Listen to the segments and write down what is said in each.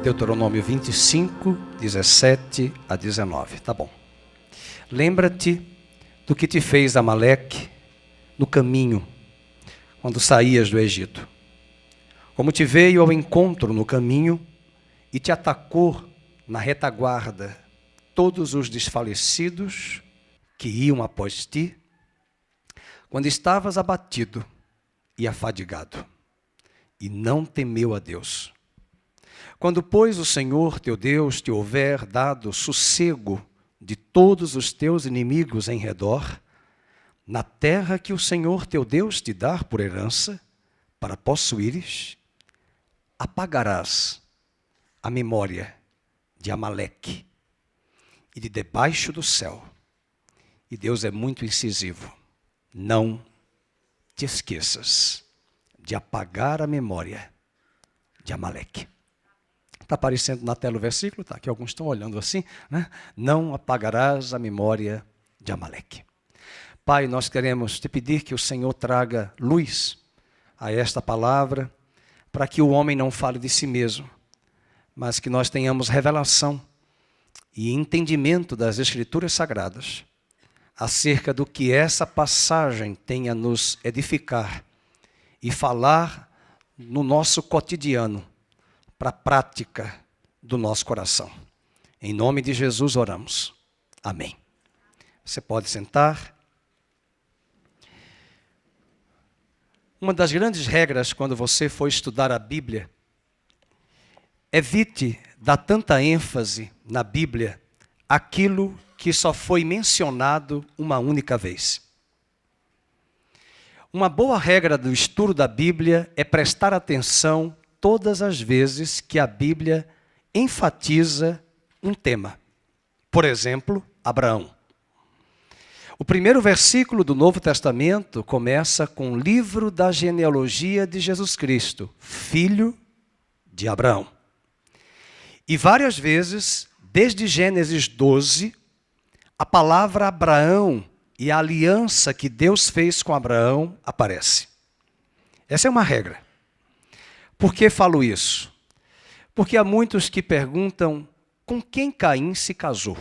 Deuteronômio 25, 17 a 19. Tá bom. Lembra-te do que te fez Amaleque no caminho, quando saías do Egito. Como te veio ao encontro no caminho e te atacou na retaguarda todos os desfalecidos que iam após ti, quando estavas abatido e afadigado, e não temeu a Deus. Quando, pois, o Senhor teu Deus te houver dado sossego de todos os teus inimigos em redor, na terra que o Senhor teu Deus te dar por herança, para possuíres, apagarás a memória de Amaleque e de debaixo do céu. E Deus é muito incisivo. Não te esqueças de apagar a memória de Amaleque. Está aparecendo na tela o versículo, tá? Que alguns estão olhando assim, né? Não apagarás a memória de Amaleque. Pai, nós queremos te pedir que o Senhor traga luz a esta palavra, para que o homem não fale de si mesmo, mas que nós tenhamos revelação e entendimento das Escrituras Sagradas acerca do que essa passagem tem a nos edificar e falar no nosso cotidiano, para a prática do nosso coração. Em nome de Jesus oramos. Amém. Você pode sentar. Uma das grandes regras quando você for estudar a Bíblia, evite dar tanta ênfase na Bíblia aquilo que só foi mencionado uma única vez. Uma boa regra do estudo da Bíblia é prestar atenção todas as vezes que a Bíblia enfatiza um tema. Por exemplo, Abraão. O primeiro versículo do Novo Testamento começa com o livro da genealogia de Jesus Cristo, filho de Abraão. E várias vezes, desde Gênesis 12, a palavra Abraão e a aliança que Deus fez com Abraão aparece. Essa é uma regra. Por que falo isso? Porque há muitos que perguntam com quem Caim se casou.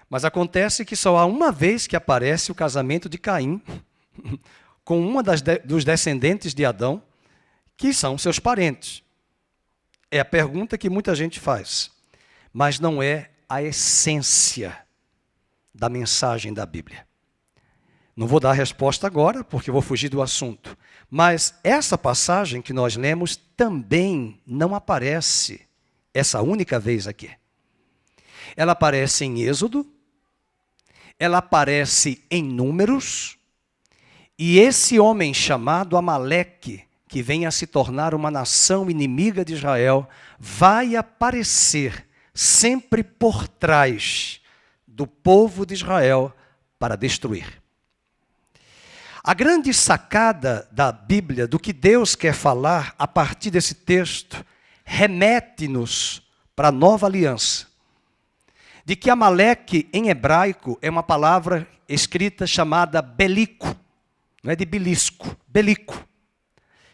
Mas acontece que só há uma vez que aparece o casamento de Caim com uma dos descendentes de Adão, que são seus parentes. É a pergunta que muita gente faz, mas não é a essência da mensagem da Bíblia. Não vou dar a resposta agora, porque vou fugir do assunto. Mas essa passagem que nós lemos também não aparece essa única vez aqui. Ela aparece em Êxodo, ela aparece em Números, e esse homem chamado Amaleque, que vem a se tornar uma nação inimiga de Israel, vai aparecer sempre por trás do povo de Israel para destruir. A grande sacada da Bíblia, do que Deus quer falar a partir desse texto, remete-nos para a nova aliança. De que Amaleque, em hebraico, é uma palavra escrita chamada belico. Não é de belisco, belico.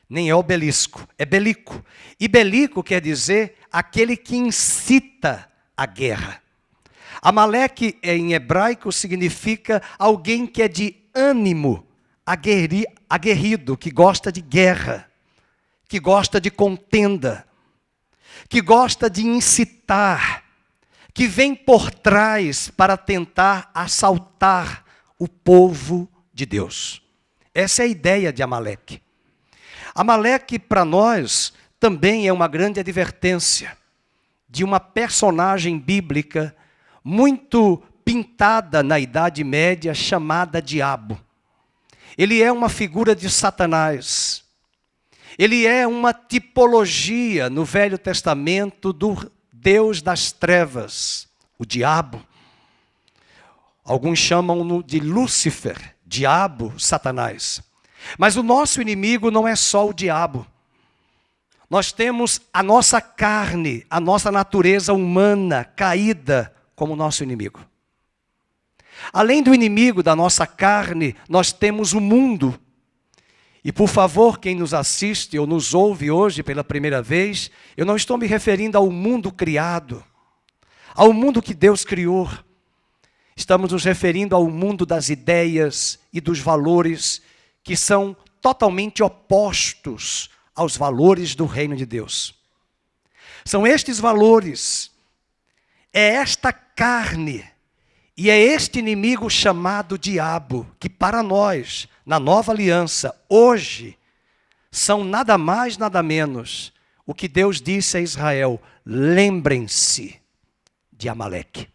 Nem é obelisco, é belico. E belico quer dizer aquele que incita a guerra. Amaleque, em hebraico, significa alguém que é de ânimo aguerrido, que gosta de guerra, que gosta de contenda, que gosta de incitar, que vem por trás para tentar assaltar o povo de Deus. Essa é a ideia de Amaleque. Amaleque, para nós, também é uma grande advertência de uma personagem bíblica muito pintada na Idade Média, chamada Diabo. Ele é uma figura de Satanás. Ele é uma tipologia no Velho Testamento do Deus das trevas, o diabo. Alguns chamam-no de Lúcifer, diabo, Satanás. Mas o nosso inimigo não é só o diabo. Nós temos a nossa carne, a nossa natureza humana caída como nosso inimigo. Além do inimigo da nossa carne, nós temos o mundo. E por favor, quem nos assiste ou nos ouve hoje pela primeira vez, eu não estou me referindo ao mundo criado, ao mundo que Deus criou. Estamos nos referindo ao mundo das ideias e dos valores que são totalmente opostos aos valores do reino de Deus. São estes valores, é esta carne e é este inimigo chamado diabo, que para nós, na nova aliança, hoje, são nada mais, nada menos o que Deus disse a Israel: lembrem-se de Amaleque.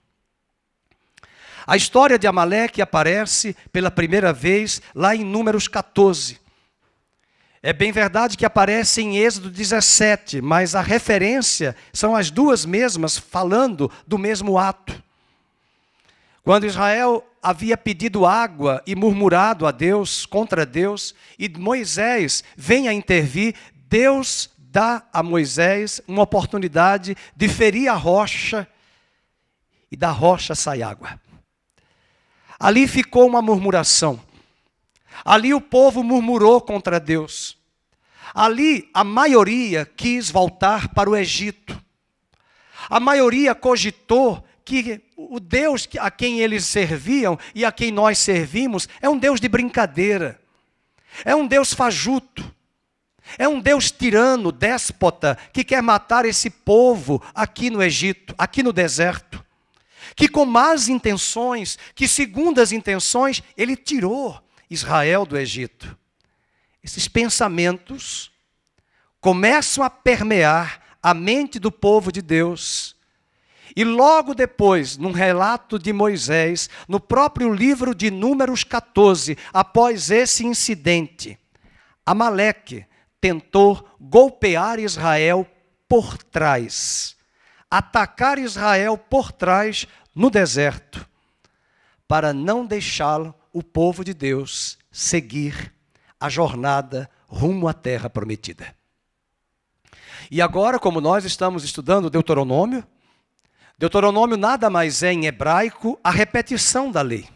A história de Amaleque aparece pela primeira vez lá em Números 14. É bem verdade que aparece em Êxodo 17, mas a referência são as duas mesmas, falando do mesmo ato. Quando Israel havia pedido água e murmurado a Deus, contra Deus, e Moisés vem a intervir, Deus dá a Moisés uma oportunidade de ferir a rocha, e da rocha sai água. Ali ficou uma murmuração. Ali o povo murmurou contra Deus. Ali a maioria quis voltar para o Egito. A maioria cogitou que o Deus a quem eles serviam e a quem nós servimos é um Deus de brincadeira. É um Deus fajuto. É um Deus tirano, déspota, que quer matar esse povo aqui no Egito, aqui no deserto. Que com más intenções, que segundo as intenções, ele tirou Israel do Egito. Esses pensamentos começam a permear a mente do povo de Deus. E logo depois, num relato de Moisés, no próprio livro de Números 14, após esse incidente, Amaleque tentou golpear Israel por trás, atacar Israel por trás no deserto, para não deixá-lo, o povo de Deus, seguir a jornada rumo à terra prometida. E agora, como nós estamos estudando Deuteronômio, Deuteronômio nada mais é em hebraico a repetição da lei.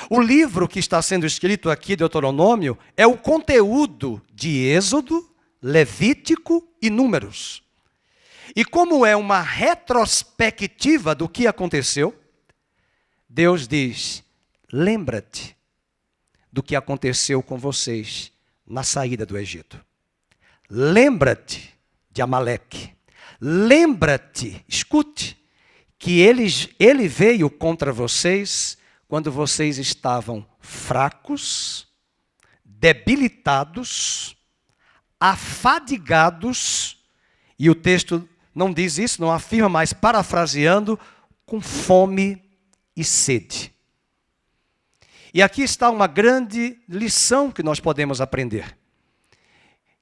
O livro que está sendo escrito aqui, Deuteronômio, é o conteúdo de Êxodo, Levítico e Números. E como é uma retrospectiva do que aconteceu, Deus diz: lembra-te do que aconteceu com vocês na saída do Egito. Lembra-te de Amaleque. Lembra-te, escute, que ele veio contra vocês quando vocês estavam fracos, debilitados, afadigados, e o texto não diz isso, não afirma, mas parafraseando, com fome e sede. E aqui está uma grande lição que nós podemos aprender.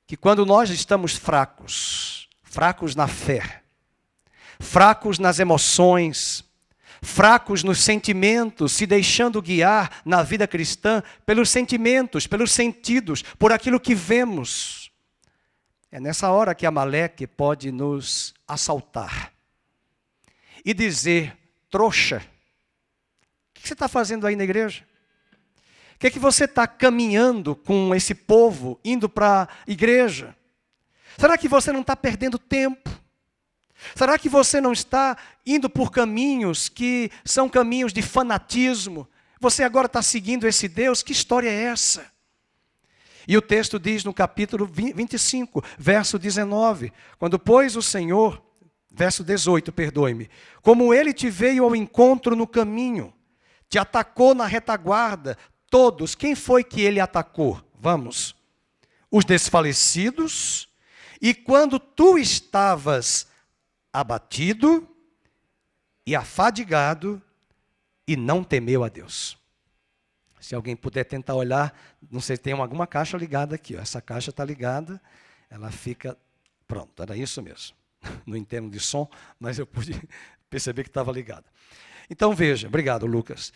Que quando nós estamos fracos, fracos na fé, fracos nas emoções, fracos nos sentimentos, se deixando guiar na vida cristã pelos sentimentos, pelos sentidos, por aquilo que vemos, é nessa hora que Amaleque pode nos assaltar e dizer: trouxa, o que você está fazendo aí na igreja? O que é que você está caminhando com esse povo, indo para a igreja? Será que você não está perdendo tempo? Será que você não está indo por caminhos que são caminhos de fanatismo? Você agora está seguindo esse Deus? Que história é essa? E o texto diz no capítulo 25, verso 19, quando pois o Senhor, verso 18, perdoe-me, como ele te veio ao encontro no caminho, te atacou na retaguarda, todos, quem foi que ele atacou? Vamos. Os desfalecidos, e quando tu estavas abatido e afadigado, e não temeu a Deus. Se alguém puder tentar olhar, não sei, tem alguma caixa ligada aqui. Ó. Essa caixa está ligada, ela fica... Pronto, era isso mesmo. Não entendo de som, mas eu pude perceber que estava ligada. Então veja, obrigado Lucas.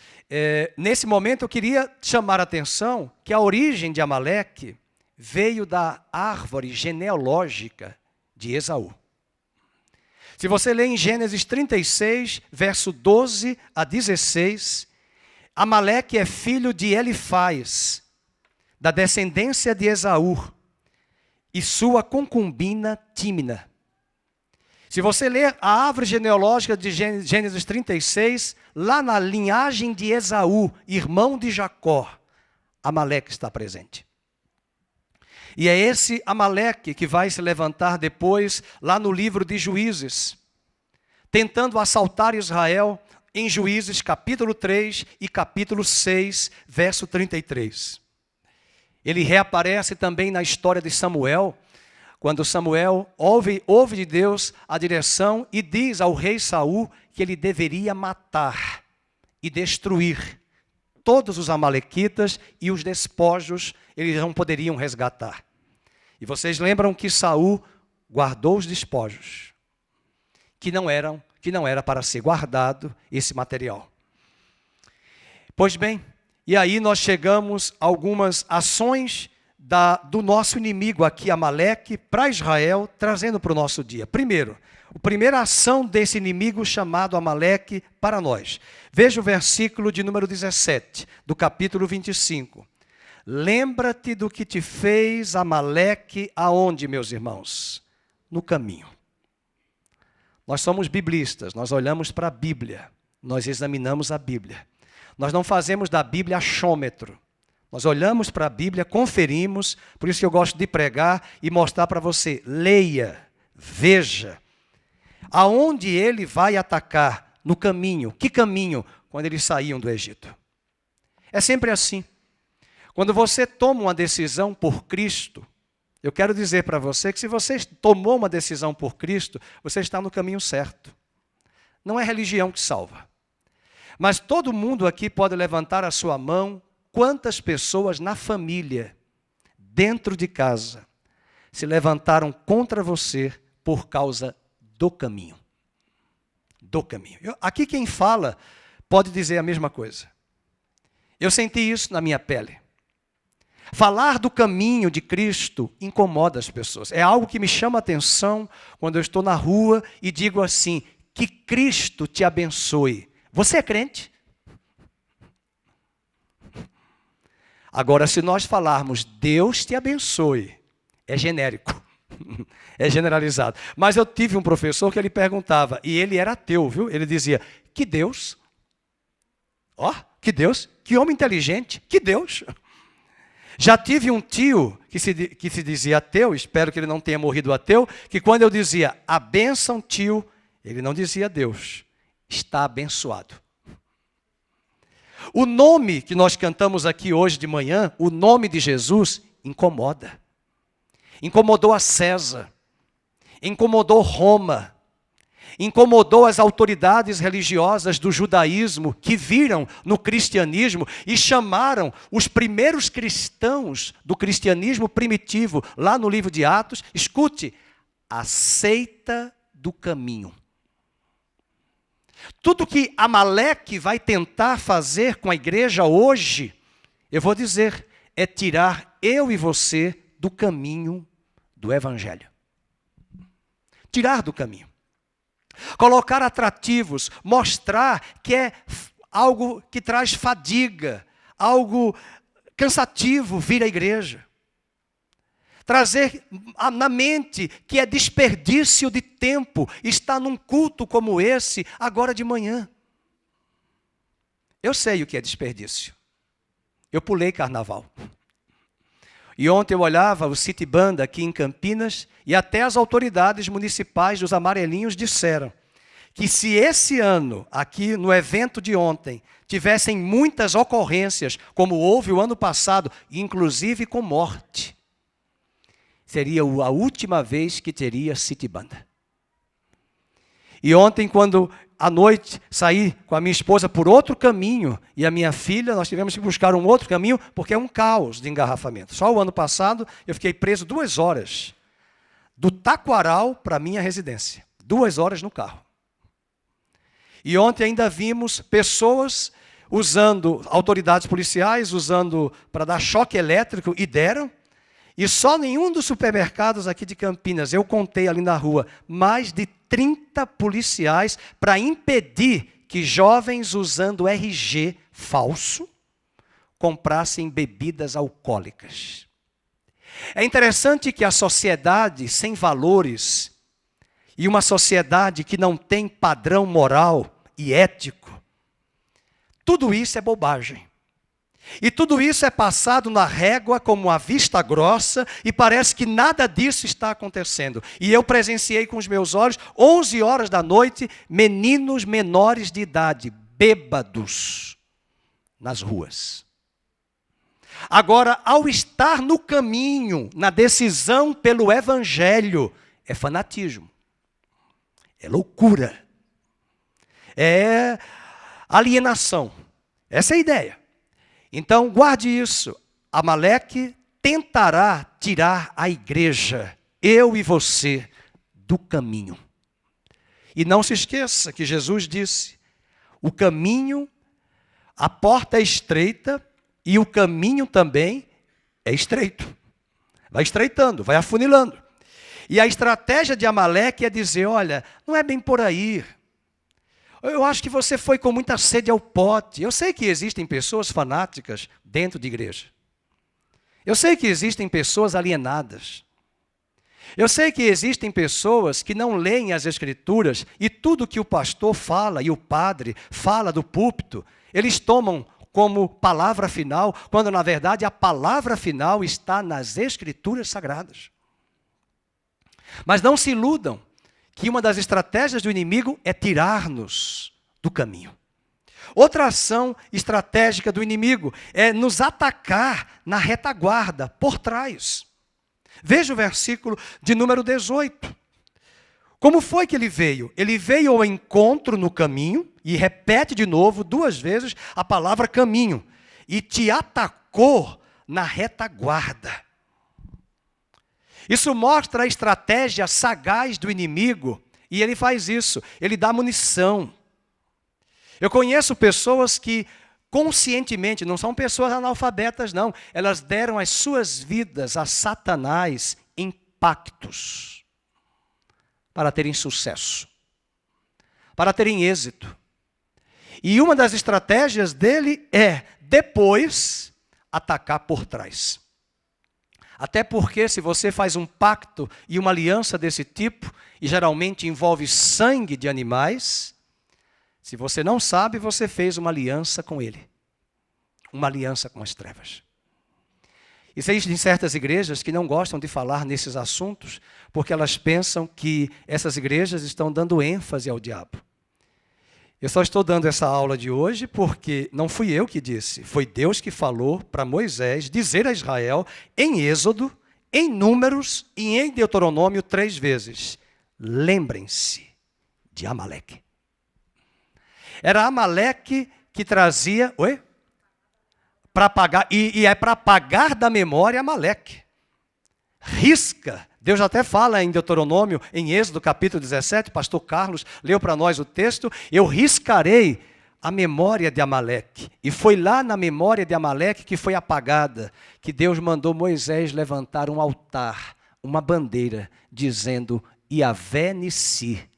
Nesse momento eu queria chamar a atenção que a origem de Amaleque veio da árvore genealógica de Esaú. Se você ler em Gênesis 36, verso 12 a 16, Amaleque é filho de Elifaz, da descendência de Esaú e sua concubina Tímina. Se você ler a árvore genealógica de Gênesis 36, lá na linhagem de Esaú, irmão de Jacó, Amaleque está presente. E é esse Amaleque que vai se levantar depois, lá no livro de Juízes, tentando assaltar Israel em Juízes capítulo 3 e capítulo 6, verso 33. Ele reaparece também na história de Samuel, quando Samuel ouve de Deus a direção e diz ao rei Saul que ele deveria matar e destruir todos os amalequitas e os despojos eles não poderiam resgatar. E vocês lembram que Saul guardou os despojos, que não era para ser guardado esse material. Pois bem, e aí nós chegamos a algumas ações do nosso inimigo aqui, Amaleque, para Israel, trazendo para o nosso dia. Primeiro, a primeira ação desse inimigo chamado Amaleque para nós. Veja o versículo de número 17, do capítulo 25. Lembra-te do que te fez Amaleque aonde, meus irmãos? No caminho. Nós somos biblistas, nós olhamos para a Bíblia, nós examinamos a Bíblia. Nós não fazemos da Bíblia achômetro. Nós olhamos para a Bíblia, conferimos, por isso que eu gosto de pregar e mostrar para você. Leia, veja, aonde ele vai atacar no caminho. Que caminho? Quando eles saíam do Egito. É sempre assim. Quando você toma uma decisão por Cristo, eu quero dizer para você que se você tomou uma decisão por Cristo, você está no caminho certo. Não é religião que salva. Mas todo mundo aqui pode levantar a sua mão. Quantas pessoas na família, dentro de casa, se levantaram contra você por causa do caminho? Do caminho. Aqui quem fala pode dizer a mesma coisa. Eu senti isso na minha pele. Falar do caminho de Cristo incomoda as pessoas. É algo que me chama a atenção quando eu estou na rua e digo assim, que Cristo te abençoe. Você é crente? Agora, se nós falarmos Deus te abençoe, é genérico, é generalizado. Mas eu tive um professor que ele perguntava, e ele era ateu, viu? Ele dizia, que Deus? Ó, que Deus? Que homem inteligente, que Deus? Já tive um tio que se dizia ateu, espero que ele não tenha morrido ateu, que quando eu dizia, a bênção tio, ele não dizia Deus, está abençoado. O nome que nós cantamos aqui hoje de manhã, o nome de Jesus, incomoda. Incomodou a César, incomodou Roma, incomodou as autoridades religiosas do judaísmo que viram no cristianismo e chamaram os primeiros cristãos do cristianismo primitivo, lá no livro de Atos, escute, a seita do caminho. Tudo que Amaleque vai tentar fazer com a igreja hoje, eu vou dizer, é tirar eu e você do caminho do Evangelho. Tirar do caminho. Colocar atrativos, mostrar que é algo que traz fadiga, algo cansativo vir à igreja. Trazer na mente que é desperdício de tempo estar num culto como esse agora de manhã. Eu sei o que é desperdício. Eu pulei carnaval. E ontem eu olhava o City Band aqui em Campinas e até as autoridades municipais dos amarelinhos disseram que se esse ano, aqui no evento de ontem, tivessem muitas ocorrências, como houve o ano passado, inclusive com morte, seria a última vez que teria City Band. E ontem, quando à noite saí com a minha esposa por outro caminho, e a minha filha, nós tivemos que buscar um outro caminho, porque é um caos de engarrafamento. Só o ano passado eu fiquei preso 2 horas, do Taquaral para a minha residência. 2 horas no carro. E ontem ainda vimos pessoas usando, autoridades policiais, usando para dar choque elétrico, e deram. E só nenhum dos supermercados aqui de Campinas, eu contei ali na rua, mais de 30 policiais para impedir que jovens usando RG falso, comprassem bebidas alcoólicas. É interessante que a sociedade sem valores e uma sociedade que não tem padrão moral e ético, tudo isso é bobagem. E tudo isso é passado na régua como uma vista grossa e parece que nada disso está acontecendo. E eu presenciei com os meus olhos, 11 horas da noite, meninos menores de idade, bêbados, nas ruas. Agora, ao estar no caminho, na decisão pelo Evangelho, é fanatismo, é loucura, é alienação. Essa é a ideia. Então, guarde isso. Amaleque tentará tirar a igreja, eu e você, do caminho. E não se esqueça que Jesus disse, o caminho, a porta é estreita e o caminho também é estreito. Vai estreitando, vai afunilando. E a estratégia de Amaleque é dizer, olha, não é bem por aí. Eu acho que você foi com muita sede ao pote. Eu sei que existem pessoas fanáticas dentro de igreja. Eu sei que existem pessoas alienadas. Eu sei que existem pessoas que não leem as Escrituras e tudo que o pastor fala e o padre fala do púlpito, eles tomam como palavra final, quando na verdade a palavra final está nas Escrituras Sagradas. Mas não se iludam que uma das estratégias do inimigo é tirar-nos do caminho. Outra ação estratégica do inimigo é nos atacar na retaguarda, por trás. Veja o versículo de número 18. Como foi que ele veio? Ele veio ao encontro no caminho, e repete de novo 2 vezes a palavra caminho, e te atacou na retaguarda. Isso mostra a estratégia sagaz do inimigo, e ele faz isso, ele dá munição. Eu conheço pessoas que conscientemente, não são pessoas analfabetas não, elas deram as suas vidas a Satanás em pactos, para terem sucesso, para terem êxito. E uma das estratégias dele é, depois, atacar por trás. Até porque se você faz um pacto e uma aliança desse tipo, e geralmente envolve sangue de animais, se você não sabe, você fez uma aliança com ele. Uma aliança com as trevas. Existem certas igrejas que não gostam de falar nesses assuntos, porque elas pensam que essas igrejas estão dando ênfase ao diabo. Eu só estou dando essa aula de hoje porque não fui eu que disse, foi Deus que falou para Moisés dizer a Israel, em Êxodo, em Números e em Deuteronômio 3 vezes, lembrem-se de Amaleque. Era Amaleque que trazia, para apagar, e é para apagar da memória Amaleque. Risca. Deus até fala em Deuteronômio, em Êxodo capítulo 17, pastor Carlos leu para nós o texto, eu riscarei a memória de Amaleque. E foi lá na memória de Amaleque que foi apagada, que Deus mandou Moisés levantar um altar, uma bandeira, dizendo, Yahvé Nissi,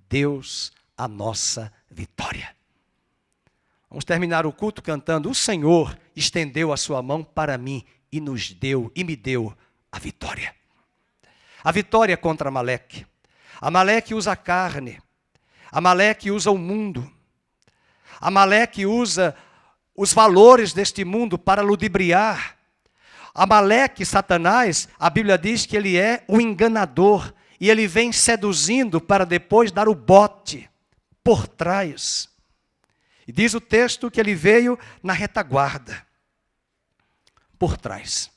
Deus a nossa vitória. Vamos terminar o culto cantando, o Senhor estendeu a sua mão para mim e nos deu, e me deu a vitória. A vitória contra Amaleque. Amaleque usa a carne. Amaleque usa o mundo. Amaleque usa os valores deste mundo para ludibriar. Amaleque, Satanás, a Bíblia diz que ele é o enganador. E ele vem seduzindo para depois dar o bote por trás. E diz o texto que ele veio na retaguarda. Por trás.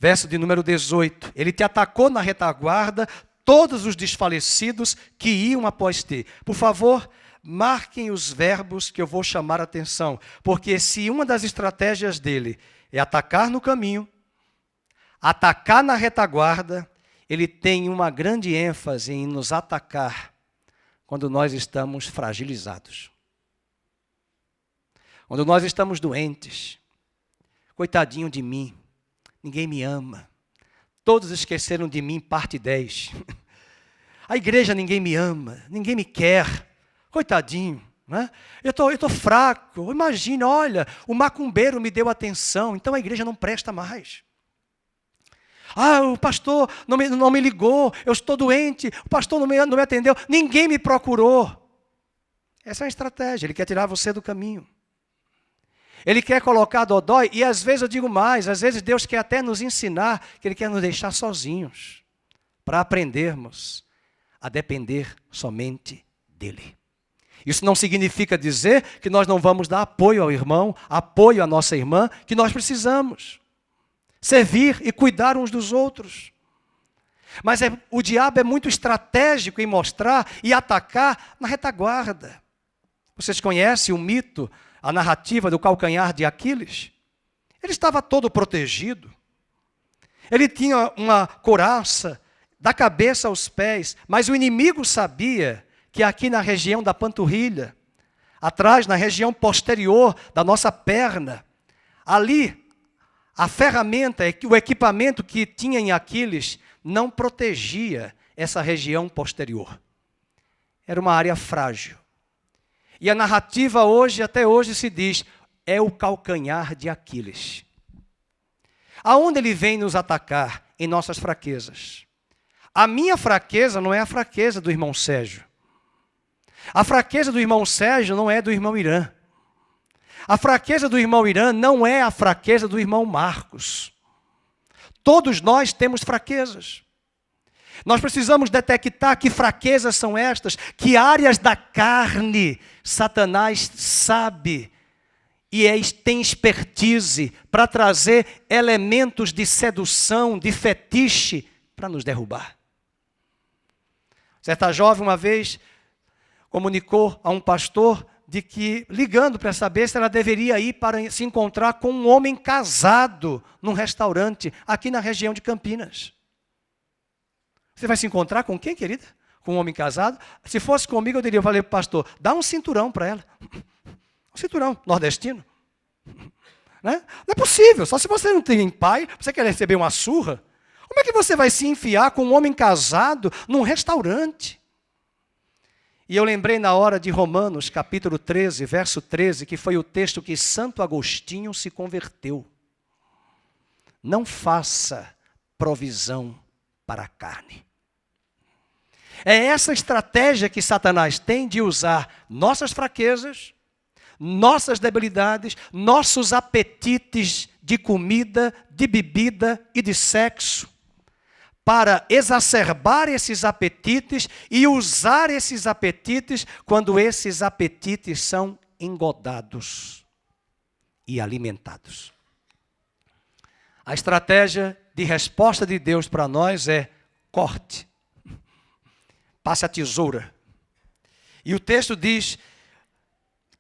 Verso de número 18, ele te atacou na retaguarda, todos os desfalecidos que iam após ti. Por favor, marquem os verbos que eu vou chamar a atenção, porque se uma das estratégias dele é atacar no caminho, atacar na retaguarda, ele tem uma grande ênfase em nos atacar quando nós estamos fragilizados. Quando nós estamos doentes, coitadinho de mim. Ninguém me ama. Todos esqueceram de mim, parte 10. A igreja ninguém me ama, ninguém me quer. Coitadinho, Né? Eu estou fraco. Imagina, olha, o macumbeiro me deu atenção, então a igreja não presta mais. Ah, o pastor não me ligou, eu estou doente, o pastor não me atendeu, ninguém me procurou. Essa é uma estratégia, ele quer tirar você do caminho. Ele quer colocar dodói, e às vezes eu digo mais, às vezes Deus quer até nos ensinar, que Ele quer nos deixar sozinhos, para aprendermos a depender somente dEle. Isso não significa dizer que nós não vamos dar apoio ao irmão, apoio à nossa irmã, que nós precisamos. Servir e cuidar uns dos outros. Mas o diabo é muito estratégico em mostrar e atacar na retaguarda. Vocês conhecem o mito, a narrativa do calcanhar de Aquiles? Ele estava todo protegido. Ele tinha uma couraça da cabeça aos pés, mas o inimigo sabia que aqui na região da panturrilha, atrás, na região posterior da nossa perna, ali, a ferramenta, o equipamento que tinha em Aquiles não protegia essa região posterior. Era uma área frágil. E a narrativa hoje, até hoje, se diz, é o calcanhar de Aquiles. Aonde ele vem nos atacar? Em nossas fraquezas. A minha fraqueza não é a fraqueza do irmão Sérgio. A fraqueza do irmão Sérgio não é do irmão Irã. A fraqueza do irmão Irã não é a fraqueza do irmão Marcos. Todos nós temos fraquezas. Nós precisamos detectar que fraquezas são estas, que áreas da carne Satanás sabe e tem expertise para trazer elementos de sedução, de fetiche, para nos derrubar. Certa jovem uma vez comunicou a um pastor de que, ligando para saber se ela deveria ir para se encontrar com um homem casado num restaurante aqui na região de Campinas. Você vai se encontrar com quem, querida? Com um homem casado? Se fosse comigo, eu falei para o pastor, dá um cinturão para ela. Um cinturão nordestino. Né? Não é possível, só se você não tem pai, você quer receber uma surra. Como é que você vai se enfiar com um homem casado num restaurante? E eu lembrei na hora de Romanos, capítulo 13, verso 13, que foi o texto que Santo Agostinho se converteu. Não faça provisão para a carne. É essa estratégia que Satanás tem de usar nossas fraquezas, nossas debilidades, nossos apetites de comida, de bebida e de sexo, para exacerbar esses apetites e usar esses apetites quando esses apetites são engodados e alimentados. A estratégia de resposta de Deus para nós é corte. Passe a tesoura. E o texto diz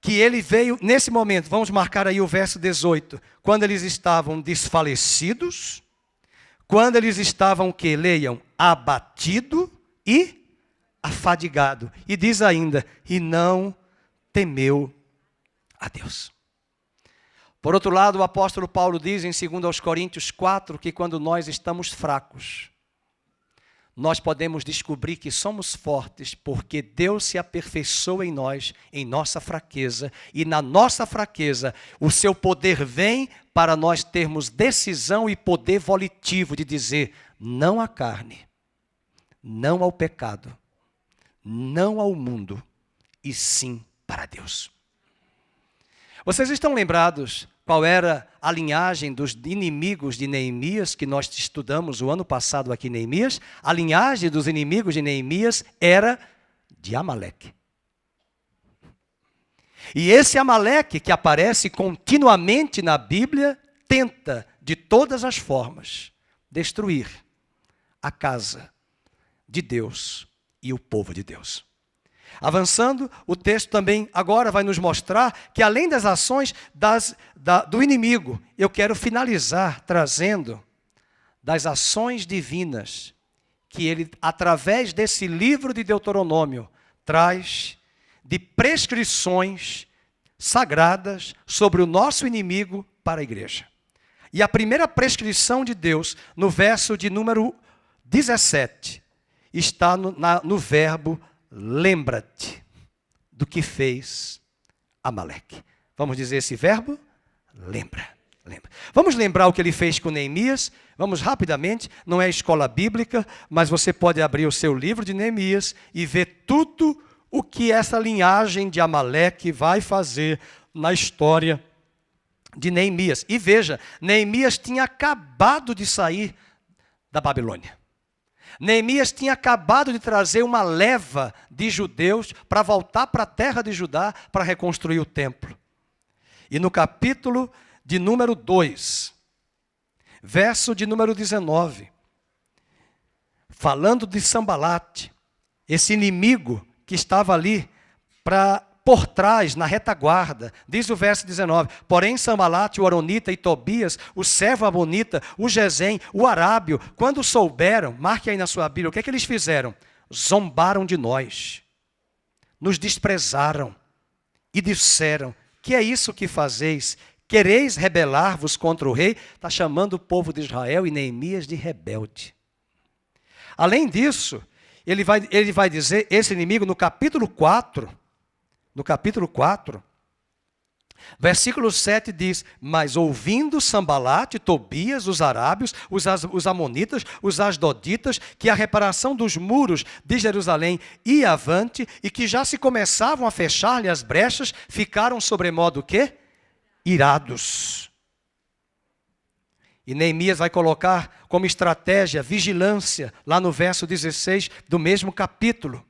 que ele veio, nesse momento, vamos marcar aí o verso 18, quando eles estavam desfalecidos, quando eles estavam, que leiam, abatido e afadigado. E diz ainda, e não temeu a Deus. Por outro lado, o apóstolo Paulo diz em 2 Coríntios 4, que quando nós estamos fracos, nós podemos descobrir que somos fortes, porque Deus se aperfeiçoa em nós, em nossa fraqueza, e na nossa fraqueza, o seu poder vem para nós termos decisão e poder volitivo de dizer, não à carne, não ao pecado, não ao mundo, e sim para Deus. Vocês estão lembrados qual era a linhagem dos inimigos de Neemias, que nós estudamos o ano passado aqui em Neemias? A linhagem dos inimigos de Neemias era de Amaleque. E esse Amaleque, que aparece continuamente na Bíblia, tenta, de todas as formas, destruir a casa de Deus e o povo de Deus. Avançando, o texto também agora vai nos mostrar que além das ações do inimigo, eu quero finalizar trazendo das ações divinas que ele, através desse livro de Deuteronômio, traz de prescrições sagradas sobre o nosso inimigo para a igreja. E a primeira prescrição de Deus, no verso de número 17, está no verbo lembra-te do que fez Amaleque. Vamos dizer esse verbo? Lembra. Vamos lembrar o que ele fez com Neemias? Vamos rapidamente, não é escola bíblica, mas você pode abrir o seu livro de Neemias e ver tudo o que essa linhagem de Amaleque vai fazer na história de Neemias. E veja, Neemias tinha acabado de sair da Babilônia. Neemias tinha acabado de trazer uma leva de judeus para voltar para a terra de Judá para reconstruir o templo. E no capítulo de número 2, verso de número 19, falando de Sambalate, esse inimigo que estava ali por trás, na retaguarda, diz o verso 19, porém Sambalate, o Horonita e Tobias, o servo Amonita, o Gesem, o Arábio, quando souberam, marque aí na sua Bíblia, o que é que eles fizeram? Zombaram de nós, nos desprezaram e disseram, que é isso que fazeis? Quereis rebelar-vos contra o rei? Está chamando o povo de Israel e Neemias de rebelde. Além disso, ele vai dizer, esse inimigo no capítulo 4, versículo 7 diz, mas ouvindo Sambalate, Tobias, os arábios, os amonitas, os asdoditas, que a reparação dos muros de Jerusalém ia avante e que já se começavam a fechar-lhe as brechas, ficaram sobremodo o quê? Irados. E Neemias vai colocar como estratégia vigilância, lá no verso 16 do mesmo capítulo.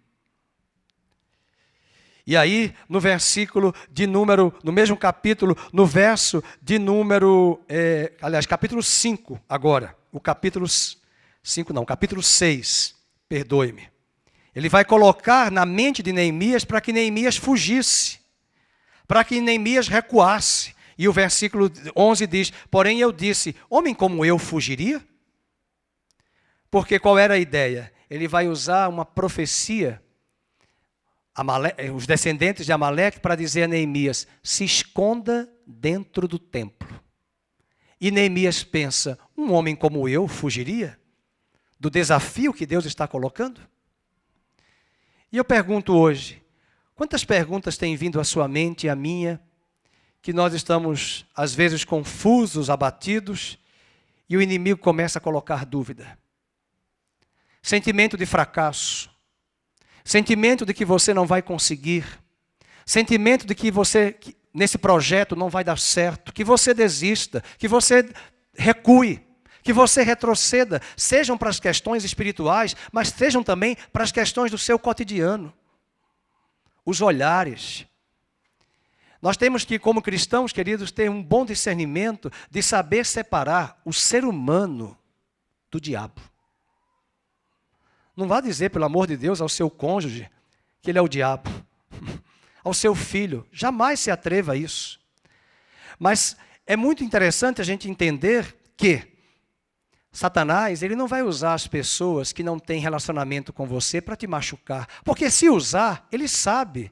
E aí, no mesmo capítulo, no verso de número, capítulo 5 agora, capítulo 6, perdoe-me. Ele vai colocar na mente de Neemias para que Neemias fugisse, para que Neemias recuasse. E o versículo 11 diz, porém eu disse, homem como eu fugiria? Porque qual era a ideia? Ele vai usar uma profecia, os descendentes de Amaleque, para dizer a Neemias, se esconda dentro do templo. E Neemias pensa, um homem como eu fugiria do desafio que Deus está colocando? E eu pergunto hoje, quantas perguntas têm vindo à sua mente e à minha, que nós estamos, às vezes, confusos, abatidos, e o inimigo começa a colocar dúvida. Sentimento de fracasso, sentimento de que você não vai conseguir, sentimento de que nesse projeto não vai dar certo, que você desista, que você recue, que você retroceda, sejam para as questões espirituais, mas sejam também para as questões do seu cotidiano. Os olhares. Nós temos que, como cristãos, queridos, ter um bom discernimento de saber separar o ser humano do diabo. Não vá dizer, pelo amor de Deus, ao seu cônjuge que ele é o diabo. Ao seu filho, jamais se atreva a isso. Mas é muito interessante a gente entender que Satanás, ele não vai usar as pessoas que não têm relacionamento com você para te machucar. Porque se usar, ele sabe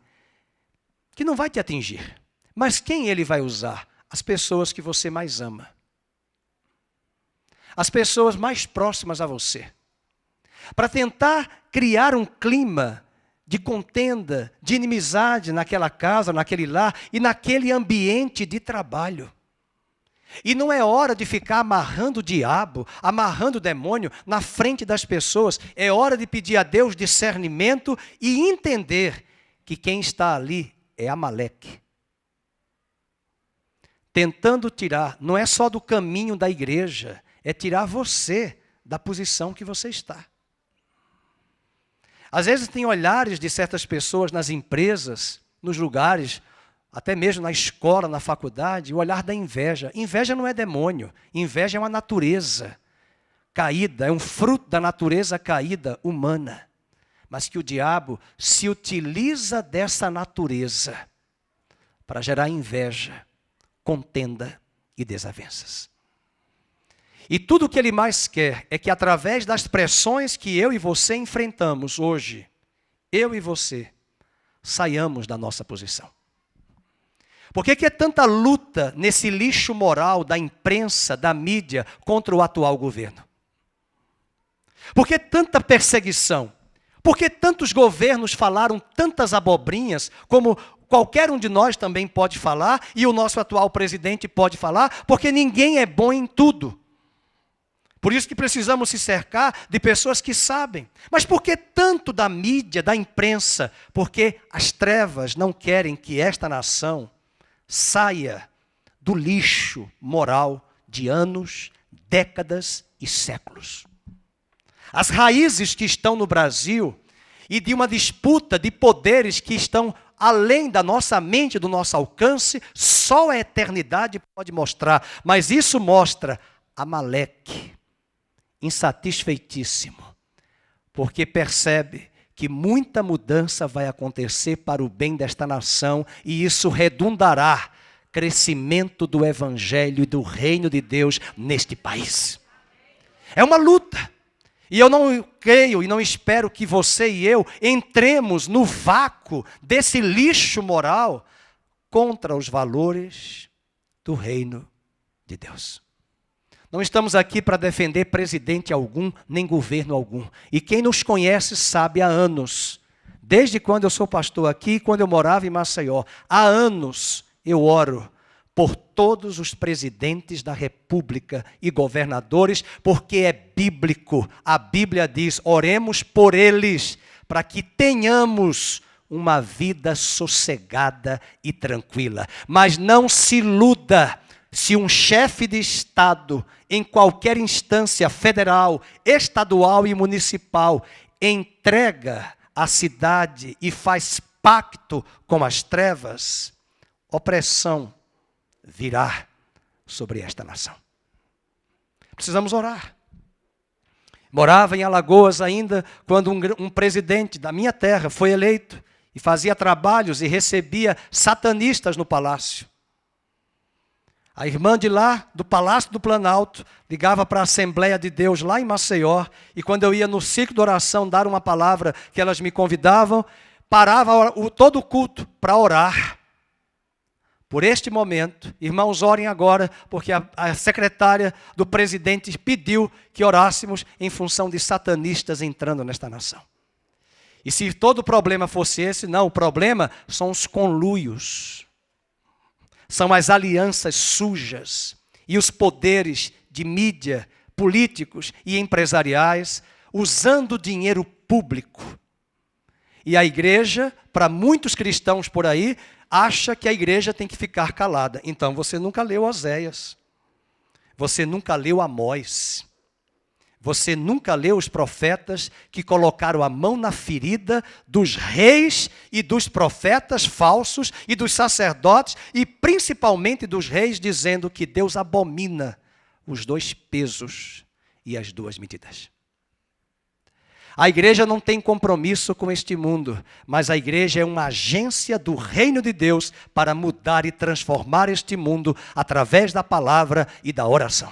que não vai te atingir. Mas quem ele vai usar? As pessoas que você mais ama. As pessoas mais próximas a você. Para tentar criar um clima de contenda, de inimizade naquela casa, naquele lar e naquele ambiente de trabalho. E não é hora de ficar amarrando o diabo, amarrando o demônio na frente das pessoas. É hora de pedir a Deus discernimento e entender que quem está ali é Amaleque. Tentando tirar, não é só do caminho da igreja, é tirar você da posição que você está. Às vezes tem olhares de certas pessoas nas empresas, nos lugares, até mesmo na escola, na faculdade, o olhar da inveja. Inveja não é demônio, inveja é uma natureza caída, é um fruto da natureza caída humana. Mas que o diabo se utiliza dessa natureza para gerar inveja, contenda e desavenças. E tudo o que ele mais quer é que através das pressões que eu e você enfrentamos hoje, eu e você, saiamos da nossa posição. Por que é tanta luta nesse lixo moral da imprensa, da mídia, contra o atual governo? Por que tanta perseguição? Por que tantos governos falaram tantas abobrinhas, como qualquer um de nós também pode falar, e o nosso atual presidente pode falar? Porque ninguém é bom em tudo. Por isso que precisamos se cercar de pessoas que sabem. Mas por que tanto da mídia, da imprensa? Porque as trevas não querem que esta nação saia do lixo moral de anos, décadas e séculos. As raízes que estão no Brasil e de uma disputa de poderes que estão além da nossa mente, do nosso alcance, só a eternidade pode mostrar. Mas isso mostra Amaleque, insatisfeitíssimo, porque percebe que muita mudança vai acontecer para o bem desta nação e isso redundará crescimento do evangelho e do reino de Deus neste país. É uma luta. E eu não creio e não espero que você e eu entremos no vácuo desse lixo moral contra os valores do reino de Deus. Não estamos aqui para defender presidente algum, nem governo algum. E quem nos conhece sabe há anos, desde quando eu sou pastor aqui, quando eu morava em Maceió, há anos eu oro por todos os presidentes da República e governadores, porque é bíblico. A Bíblia diz, oremos por eles, para que tenhamos uma vida sossegada e tranquila. Mas não se iluda. Se um chefe de Estado, em qualquer instância federal, estadual e municipal, entrega a cidade e faz pacto com as trevas, opressão virá sobre esta nação. Precisamos orar. Morava em Alagoas ainda, quando um presidente da minha terra foi eleito e fazia trabalhos e recebia satanistas no palácio. A irmã de lá, do Palácio do Planalto, ligava para a Assembleia de Deus lá em Maceió, e quando eu ia no ciclo de oração dar uma palavra que elas me convidavam, parava todo o culto para orar. Por este momento, irmãos, orem agora, porque a secretária do presidente pediu que orássemos em função de satanistas entrando nesta nação. E se todo o problema fosse esse, não, o problema são os conluios. São as alianças sujas e os poderes de mídia, políticos e empresariais, usando dinheiro público. E a igreja, para muitos cristãos por aí, acha que a igreja tem que ficar calada. Então você nunca leu Oséias. Você nunca leu Amós. Você nunca leu os profetas que colocaram a mão na ferida dos reis e dos profetas falsos e dos sacerdotes e principalmente dos reis, dizendo que Deus abomina os dois pesos e as duas medidas. A igreja não tem compromisso com este mundo, mas a igreja é uma agência do reino de Deus para mudar e transformar este mundo através da palavra e da oração.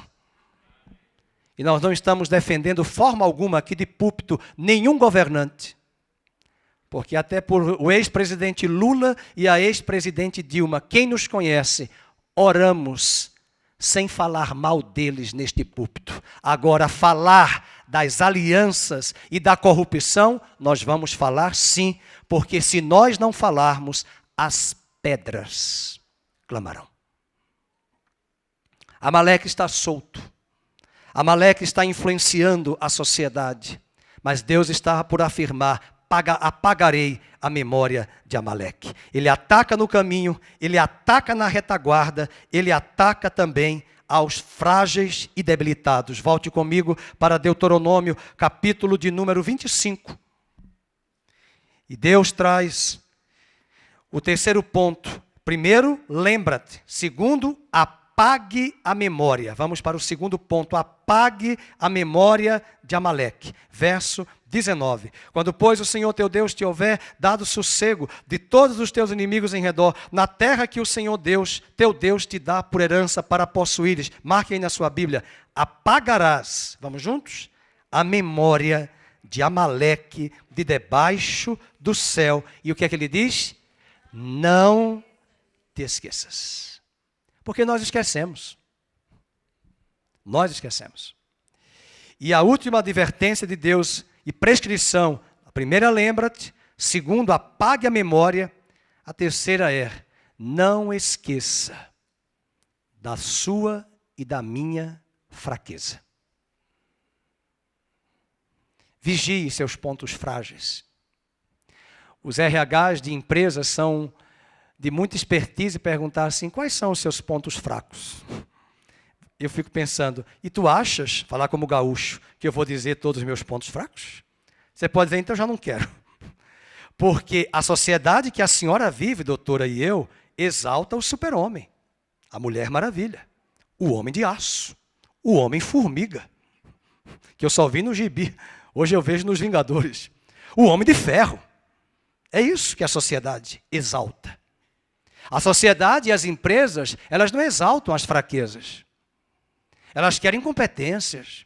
E nós não estamos defendendo forma alguma aqui de púlpito nenhum governante. Porque até por o ex-presidente Lula e a ex-presidente Dilma, quem nos conhece, oramos sem falar mal deles neste púlpito. Agora, falar das alianças e da corrupção, nós vamos falar sim, porque se nós não falarmos, as pedras clamarão. Amaleque está solto. Amaleque está influenciando a sociedade, mas Deus está por afirmar, apagarei a memória de Amaleque. Ele ataca no caminho, ele ataca na retaguarda, ele ataca também aos frágeis e debilitados. Volte comigo para Deuteronômio, capítulo de número 25. E Deus traz o terceiro ponto. Primeiro, lembra-te. Segundo, apague a memória. Vamos para o segundo ponto. Apague a memória de Amaleque. Verso 19. Quando, pois, o Senhor teu Deus te houver dado sossego de todos os teus inimigos em redor, na terra que o Senhor Deus, teu Deus, te dá por herança para possuíres, marque aí na sua Bíblia, apagarás, vamos juntos? A memória de Amaleque de debaixo do céu. E o que é que ele diz? Não te esqueças. Porque nós esquecemos. Nós esquecemos. E a última advertência de Deus e prescrição, primeira, lembra-te. Segundo, apague a memória. A terceira é, não esqueça da sua e da minha fraqueza. Vigie seus pontos frágeis. Os RHs de empresas são de muita expertise perguntar assim, quais são os seus pontos fracos? Eu fico pensando, e tu achas, falar como gaúcho, que eu vou dizer todos os meus pontos fracos? Você pode dizer, então eu já não quero. Porque a sociedade que a senhora vive, doutora, e eu, exalta o super-homem, a Mulher Maravilha, o homem de aço, o homem formiga, que eu só vi no gibi, hoje eu vejo nos Vingadores, o homem de ferro. É isso que a sociedade exalta. A sociedade e as empresas, elas não exaltam as fraquezas. Elas querem competências.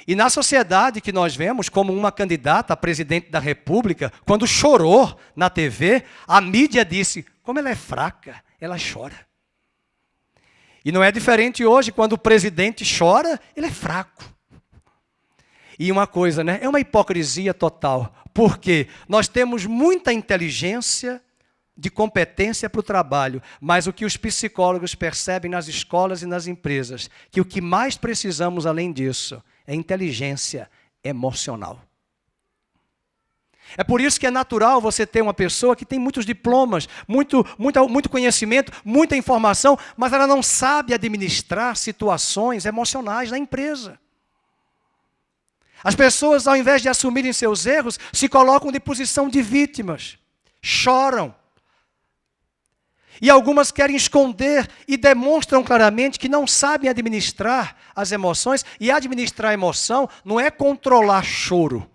E na sociedade que nós vemos, como uma candidata a presidente da República, quando chorou na TV, a mídia disse, como ela é fraca, ela chora. E não é diferente hoje, quando o presidente chora, ele é fraco. E uma coisa, né? É uma hipocrisia total, porque nós temos muita inteligência de competência para o trabalho, mas o que os psicólogos percebem nas escolas e nas empresas, que o que mais precisamos além disso é inteligência emocional. É por isso que é natural você ter uma pessoa que tem muitos diplomas, muito conhecimento, muita informação, mas ela não sabe administrar situações emocionais na empresa. As pessoas, ao invés de assumirem seus erros, se colocam de posição de vítimas, choram. E algumas querem esconder e demonstram claramente que não sabem administrar as emoções. E administrar a emoção não é controlar choro.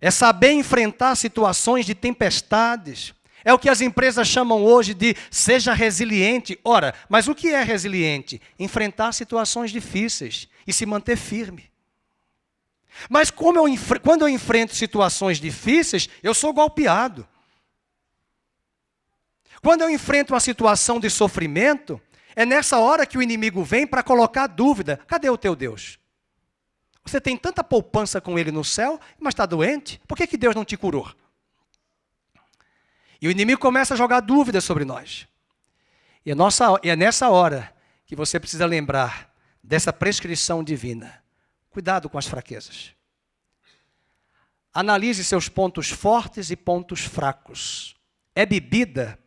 É saber enfrentar situações de tempestades. É o que as empresas chamam hoje de seja resiliente. Ora, mas o que é resiliente? Enfrentar situações difíceis e se manter firme. Mas quando eu enfrento situações difíceis, eu sou golpeado. Quando eu enfrento uma situação de sofrimento, é nessa hora que o inimigo vem para colocar dúvida. Cadê o teu Deus? Você tem tanta poupança com ele no céu, mas está doente? Por que Deus não te curou? E o inimigo começa a jogar dúvidas sobre nós. E é nessa hora que você precisa lembrar dessa prescrição divina. Cuidado com as fraquezas. Analise seus pontos fortes e pontos fracos. É bebida?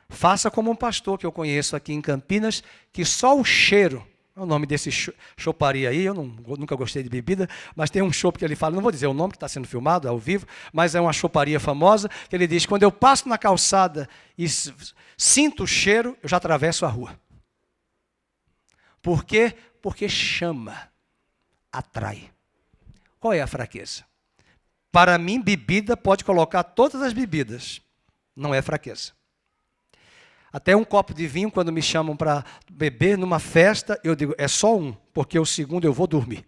Faça como um pastor que eu conheço aqui em Campinas, que só o cheiro, é o nome desse choparia aí, eu nunca gostei de bebida, mas tem um chopp que ele fala, não vou dizer o nome que está sendo filmado, é ao vivo, mas é uma choparia famosa, que ele diz, quando eu passo na calçada e sinto o cheiro, eu já atravesso a rua. Por quê? Porque chama, atrai. Qual é a fraqueza? Para mim, bebida pode colocar todas as bebidas, não é fraqueza. Até um copo de vinho, quando me chamam para beber numa festa, eu digo, é só um, porque o segundo eu vou dormir.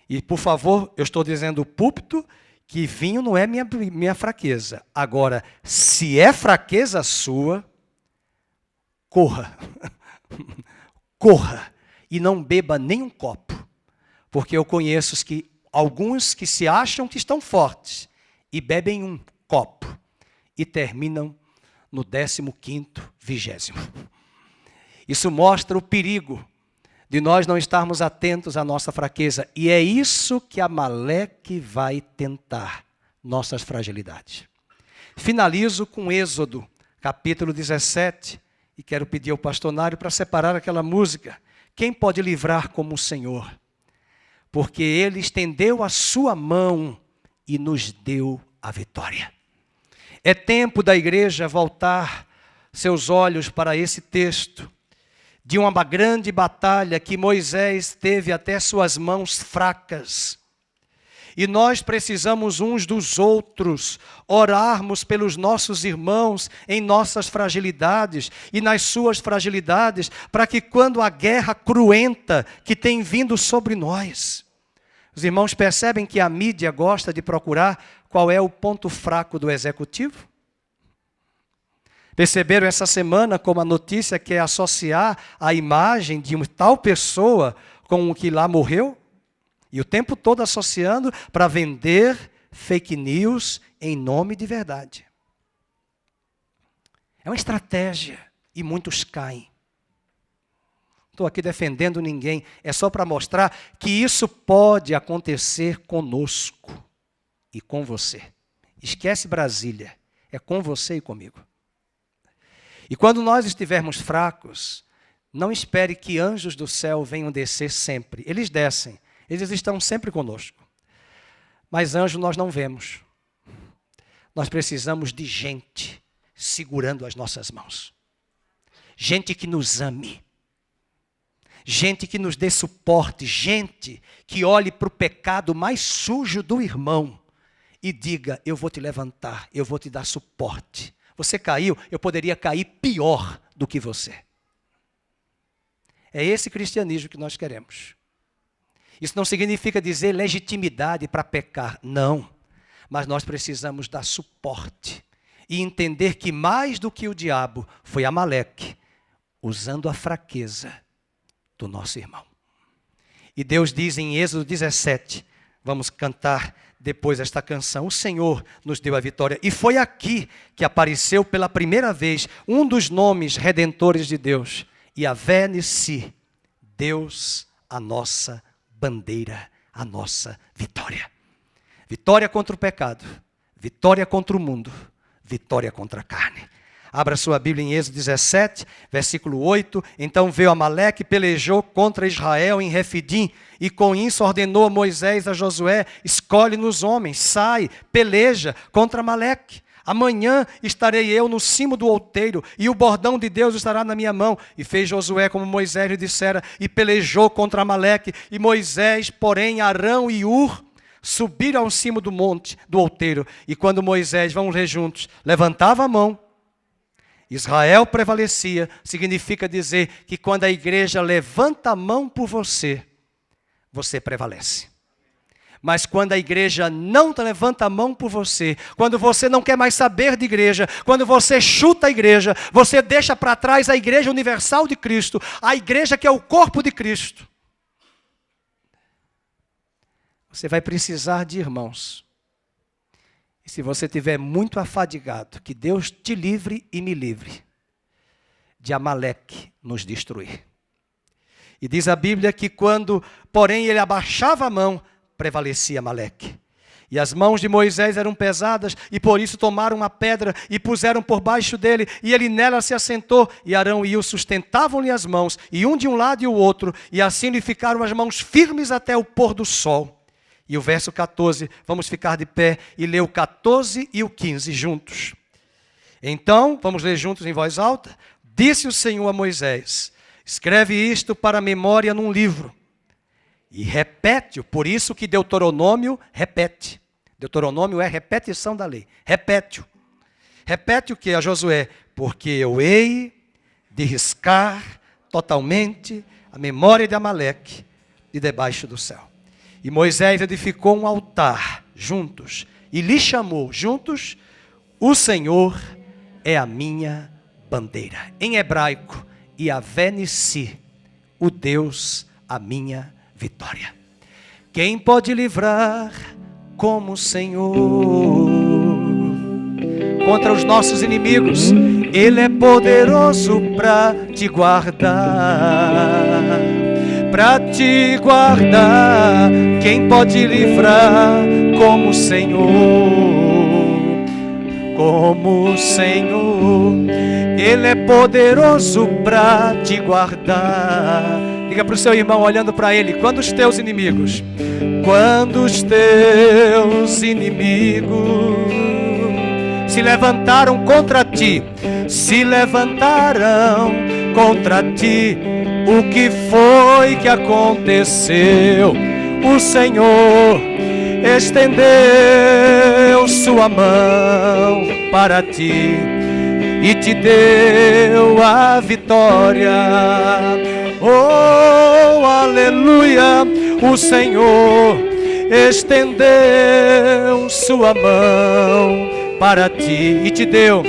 E, por favor, eu estou dizendo o púlpito que vinho não é minha fraqueza. Agora, se é fraqueza sua, corra. Corra e não beba nem um copo. Porque eu conheço alguns que se acham que estão fortes e bebem um copo e terminam no 15º, 20º. Isso mostra o perigo de nós não estarmos atentos à nossa fraqueza. E é isso que Amaleque vai tentar, nossas fragilidades. Finalizo com Êxodo, capítulo 17, e quero pedir ao pastor Nário para separar aquela música. Quem pode livrar como o Senhor? Porque Ele estendeu a sua mão e nos deu a vitória. É tempo da igreja voltar seus olhos para esse texto de uma grande batalha que Moisés teve até suas mãos fracas. E nós precisamos uns dos outros orarmos pelos nossos irmãos em nossas fragilidades e nas suas fragilidades, para que quando a guerra cruenta que tem vindo sobre nós, os irmãos percebem que a mídia gosta de procurar qual é o ponto fraco do executivo? Perceberam essa semana como a notícia quer associar a imagem de uma tal pessoa com o que lá morreu? E o tempo todo associando para vender fake news em nome de verdade. É uma estratégia e muitos caem. Não estou aqui defendendo ninguém, é só para mostrar que isso pode acontecer conosco e com você. Esquece Brasília, é com você e comigo. E quando nós estivermos fracos, não espere que anjos do céu venham descer sempre. Eles descem, eles estão sempre conosco. Mas anjo nós não vemos. Nós precisamos de gente segurando as nossas mãos. Gente que nos ame. Gente que nos dê suporte. Gente que olhe para o pecado mais sujo do irmão e diga, eu vou te levantar, eu vou te dar suporte. Você caiu, eu poderia cair pior do que você. É esse cristianismo que nós queremos. Isso não significa dizer legitimidade para pecar, não. Mas nós precisamos dar suporte e entender que mais do que o diabo foi Amaleque, usando a fraqueza do nosso irmão. E Deus diz em Êxodo 17, vamos cantar depois esta canção, o Senhor nos deu a vitória. E foi aqui que apareceu pela primeira vez um dos nomes redentores de Deus. Yahvé Nissi, Deus, a nossa bandeira, a nossa vitória. Vitória contra o pecado, vitória contra o mundo, vitória contra a carne. Abra sua Bíblia em Êxodo 17, versículo 8. Então veio Amaleque e pelejou contra Israel em Refidim, e com isso ordenou a Moisés a Josué, escolhe-nos homens, sai, peleja contra Amaleque. Amanhã estarei eu no cimo do outeiro, e o bordão de Deus estará na minha mão. E fez Josué como Moisés lhe dissera, e pelejou contra Amaleque. E Moisés, porém, Arão e Ur subiram ao cimo do monte, do outeiro. E quando Moisés, vamos ler juntos, levantava a mão, Israel prevalecia. Significa dizer que quando a igreja levanta a mão por você, você prevalece. Mas quando a igreja não levanta a mão por você, quando você não quer mais saber de igreja, quando você chuta a igreja, você deixa para trás a igreja universal de Cristo, a igreja que é o corpo de Cristo, você vai precisar de irmãos. E se você estiver muito afadigado, que Deus te livre e me livre de Amaleque nos destruir. E diz a Bíblia que quando, porém, ele abaixava a mão, prevalecia Amaleque. E as mãos de Moisés eram pesadas, e por isso tomaram uma pedra e puseram por baixo dele, e ele nela se assentou, e Arão e Ur sustentavam-lhe as mãos, e um de um lado e o outro, e assim lhe ficaram as mãos firmes até o pôr do sol. E o verso 14, vamos ficar de pé e ler o 14 e o 15 juntos. Então, vamos ler juntos em voz alta. Disse o Senhor a Moisés, escreve isto para a memória num livro. E repete-o, por isso que Deuteronômio repete. Deuteronômio é repetição da lei. Repete-o. Repete o que a Josué? Porque eu hei de riscar totalmente a memória de Amaleque de debaixo do céu. E Moisés edificou um altar juntos e lhe chamou juntos, o Senhor é a minha bandeira. Em hebraico, Yahvé Nissi, o Deus, a minha vitória. Quem pode livrar como o Senhor contra os nossos inimigos? Ele é poderoso para te guardar. Para te guardar, quem pode livrar como o Senhor? Como o Senhor, Ele é poderoso para te guardar. Diga para o seu irmão, olhando para ele, quando os teus inimigos se levantaram contra ti, se levantaram contra ti, o que foi que aconteceu? O Senhor estendeu sua mão para ti e te deu a vitória. Oh, aleluia! O Senhor estendeu sua mão para ti e te deu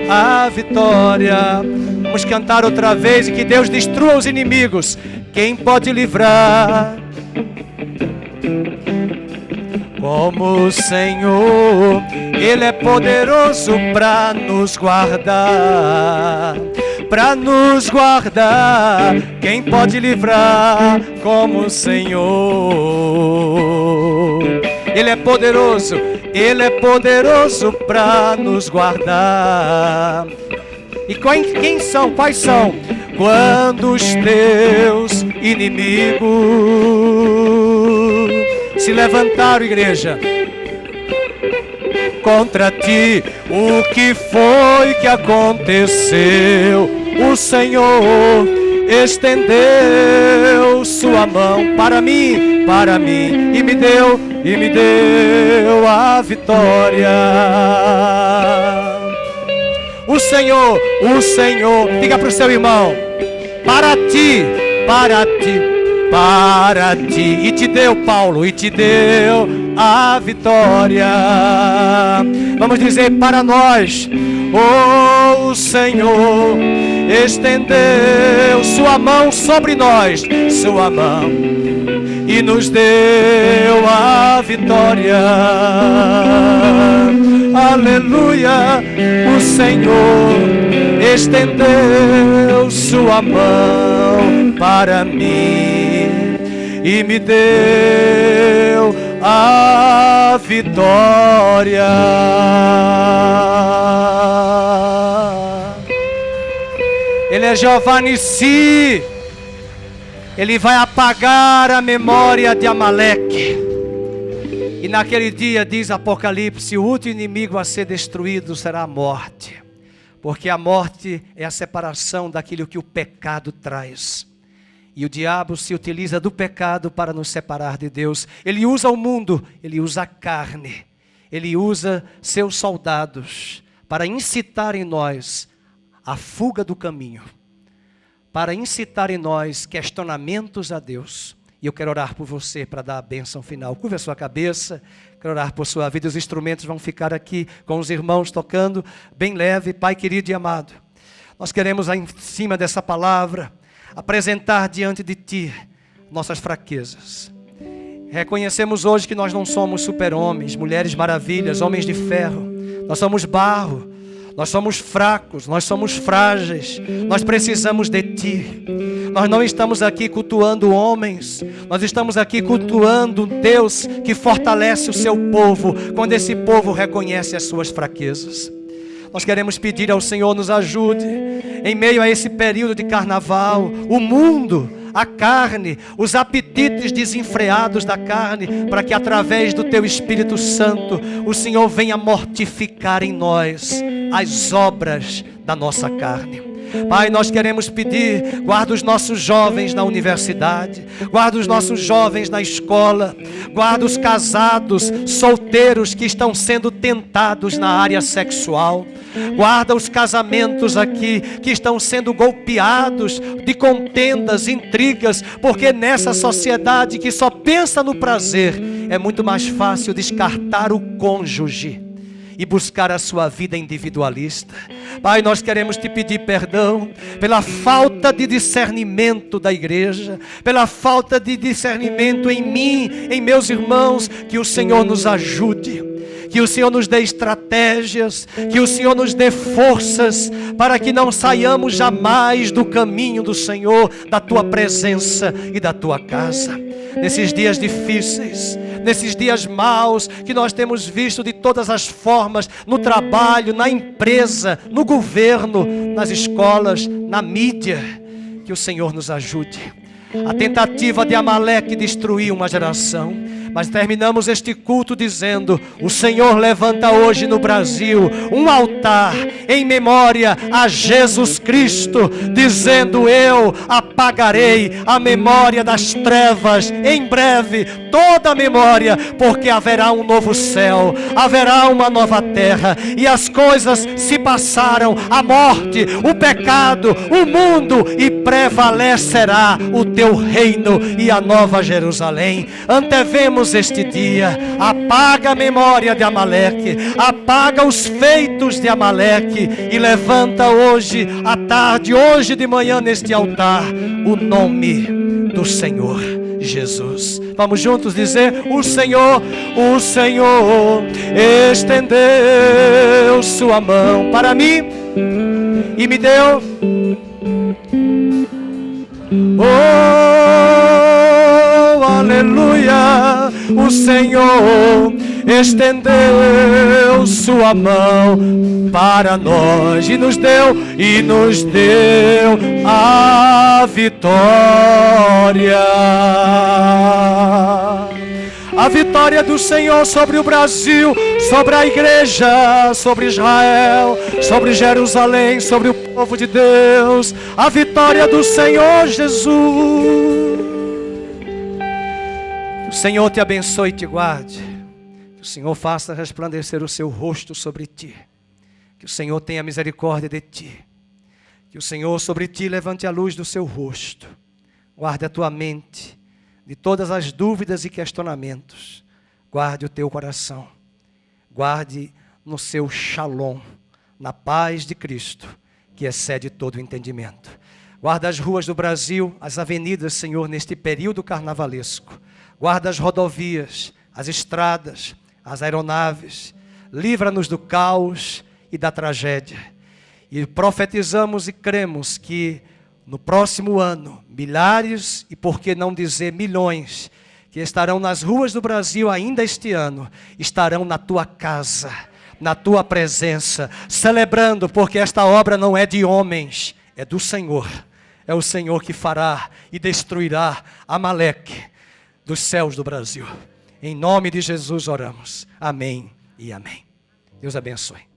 a vitória. Vamos cantar outra vez e que Deus destrua os inimigos. Quem pode livrar Como o Senhor, Ele é poderoso para nos guardar. Para nos guardar, quem pode livrar como o Senhor? Ele é poderoso para nos guardar. E quais são? Quando os teus inimigos se levantaram, igreja, contra ti, o que foi que aconteceu? O Senhor estendeu sua mão para mim, e me deu a vitória. O Senhor, diga para o seu irmão, para ti, e te deu, Paulo, e te deu a vitória. Vamos dizer para nós, o Senhor estendeu sua mão sobre nós, sua mão, e nos deu a vitória. Aleluia, o Senhor estendeu sua mão para mim e me deu a vitória. Ele é Jeová Nissi. Ele vai apagar a memória de Amaleque. E naquele dia, diz Apocalipse, o último inimigo a ser destruído será a morte. Porque a morte é a separação daquilo que o pecado traz. E o diabo se utiliza do pecado para nos separar de Deus. Ele usa o mundo, ele usa a carne. Ele usa seus soldados para incitar em nós a fuga do caminho. Para incitar em nós questionamentos a Deus. E eu quero orar por você para dar a bênção final. Curva a sua cabeça, quero orar por sua vida. Os instrumentos vão ficar aqui com os irmãos tocando, bem leve. Pai querido e amado, nós queremos em cima dessa palavra apresentar diante de Ti nossas fraquezas. Reconhecemos hoje que nós não somos super-homens, mulheres maravilhas, homens de ferro. Nós somos barro. Nós somos fracos, nós somos frágeis, nós precisamos de Ti. Nós não estamos aqui cultuando homens, nós estamos aqui cultuando Deus que fortalece o seu povo, quando esse povo reconhece as suas fraquezas. Nós queremos pedir ao Senhor, nos ajude, em meio a esse período de carnaval, o mundo, a carne, os apetites desenfreados da carne, para que através do Teu Espírito Santo, o Senhor venha mortificar em nós as obras da nossa carne. Pai, nós queremos pedir, guarda os nossos jovens na universidade, guarda os nossos jovens na escola, guarda os casados, solteiros que estão sendo tentados na área sexual, guarda os casamentos aqui que estão sendo golpeados de contendas, intrigas, porque nessa sociedade que só pensa no prazer, é muito mais fácil descartar o cônjuge e buscar a sua vida individualista. Pai, nós queremos Te pedir perdão pela falta de discernimento da igreja, pela falta de discernimento em mim, em meus irmãos, que o Senhor nos ajude, que o Senhor nos dê estratégias, que o Senhor nos dê forças, para que não saiamos jamais do caminho do Senhor, da Tua presença e da Tua casa. Nesses dias difíceis, nesses dias maus que nós temos visto de todas as formas, no trabalho, na empresa, no governo, nas escolas, na mídia, que o Senhor nos ajude. A tentativa de Amaleque destruir uma geração, mas terminamos este culto dizendo: o Senhor levanta hoje no Brasil um altar em memória a Jesus Cristo, dizendo: eu apagarei a memória das trevas, em breve toda a memória, porque haverá um novo céu, haverá uma nova terra, e as coisas se passaram, a morte, o pecado, o mundo, e prevalecerá o Teu reino e a nova Jerusalém. Antevemos este dia, apaga a memória de Amaleque, apaga os feitos de Amaleque, e levanta hoje à tarde, hoje de manhã neste altar, o nome do Senhor Jesus. Vamos juntos dizer: o Senhor estendeu sua mão para mim e me deu. Oh, aleluia! O Senhor estendeu sua mão para nós e nos deu a vitória. A vitória do Senhor sobre o Brasil, sobre a igreja, sobre Israel, sobre Jerusalém, sobre o povo de Deus. A vitória do Senhor Jesus. Que o Senhor te abençoe e te guarde. Que o Senhor faça resplandecer o seu rosto sobre ti. Que o Senhor tenha misericórdia de ti. Que o Senhor sobre ti levante a luz do seu rosto. Guarde a tua mente de todas as dúvidas e questionamentos. Guarde o teu coração. Guarde no seu shalom, na paz de Cristo, que excede todo o entendimento. Guarda as ruas do Brasil, as avenidas, Senhor, neste período carnavalesco. Guarda as rodovias, as estradas, as aeronaves. Livra-nos do caos e da tragédia. E profetizamos e cremos que no próximo ano, milhares e por que não dizer milhões, que estarão nas ruas do Brasil ainda este ano, estarão na tua casa, na tua presença, celebrando, porque esta obra não é de homens, é do Senhor. É o Senhor que fará e destruirá Amaleque dos céus do Brasil. Em nome de Jesus oramos. Amém e amém. Deus abençoe.